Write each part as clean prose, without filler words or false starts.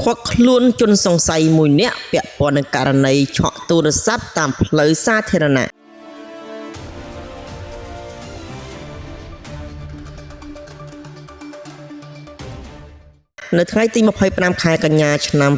ควักล้วนจนสงสัยมวยเนี้ยเปียปอนในการในเฉาะโทรศัพท์ตามเพลยสาธารณะในថ្ងៃទី25ខែកញ្ញាឆ្នាំ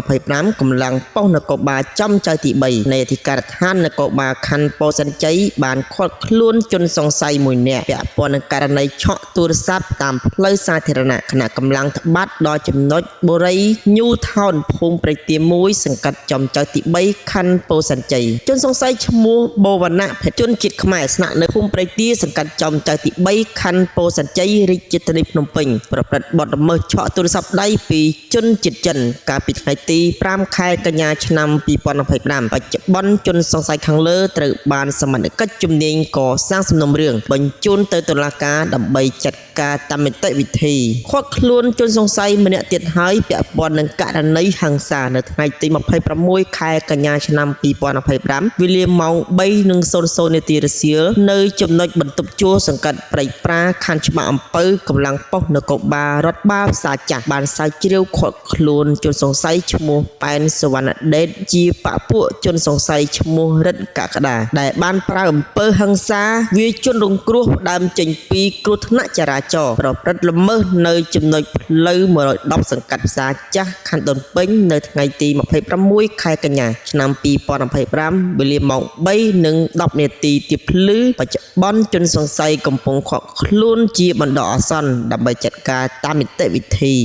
2025កម្លាំងប៉ុស្តិ៍នគរបាលចំចៅទី3នៃអធិការដ្ឋាននគរបាលខណ្ឌពោធិ៍សែនជ័យបានឃាត់ខ្លួនជនសង្ស័យមួយនាក់ពាក់ព័ន្ធនឹងករណីឆក់ទូរស័ព្ទតាមផ្លូវសាធារណៈគណៈកម្លាំងត្បាត់ដល់ចំណុចបូរីញូថោនភូមិព្រៃទា1សង្កាត់ចំចៅទី3ខណ្ឌពោធិ៍សែនជ័យជនសង្ស័យឈ្មោះបូវណ្ណៈភេទជនជាតិខ្មែរស្នាក់នៅភូមិព្រៃទាសង្កាត់ចំចៅទី3ខណ្ឌពោធិ៍សែនជ័យរាជធានីភ្នំពេញប្រព្រឹត្តបទល្មើសឆក់ទូរស័ព្ទដៃពីជនជាតិចិនកាលពីថ្ងៃទី5ខែកញ្ញាឆ្នាំ2025បច្ចុប្បន្នជនសង្ស័យខាងលើត្រូវបានសមត្ថកិច្ចជំនាញកសាងសំណុំរឿងបញ្ជូនទៅតុលាការដើម្បីចាត់ការតាមនីតិវិធីឃាត់ខ្លួនជនសង្ស័យម្នាក់ទៀតហើយពាក់ព័ន្ធនឹងករណីហិង្សានៅថ្ងៃទី26ខែកញ្ញាឆ្នាំ2025វេលាម៉ោង 3:00 នាទីរសៀលនៅចំណុចបន្ទប់ជួលសង្កាត់ព្រៃប្រាខណ្ឌច្បារអំពៅកម្លាំងប៉ុស្តិ៍នគរបាលរដ្ឋបាលផ្សារចាស់បានស្រាវជ្រាវឃាត់ខ្លួនជនសង្ស័យឈ្មោះប៉ែនសវណ្ណដេតជាបពួកជនសង្ស័យឈ្មោះរិទ្ធកក្តាដែលបានប្រើអំពើហិង្សាវាយជនរងគ្រោះផ្ដើមចេញពីគ្រោះថ្នាក់ចរាចរណ៍ប្រព្រឹត្តល្មើសនៅចំណុចផ្លូវ110សង្កាត់ផ្សារចាស់ខណ្ឌដូនពេញនៅថ្ងៃទី26ខែកញ្ញាឆ្នាំ2025វេលាម៉ោង 3:10 នាទីទៀបភ្លឺបច្ចុប្បន្នជនសង្ស័យកំពុងឃាត់ខ្លួនជាបណ្ដោះអាសន្នដើម្បីចាត់ការតាមនីតិវិធី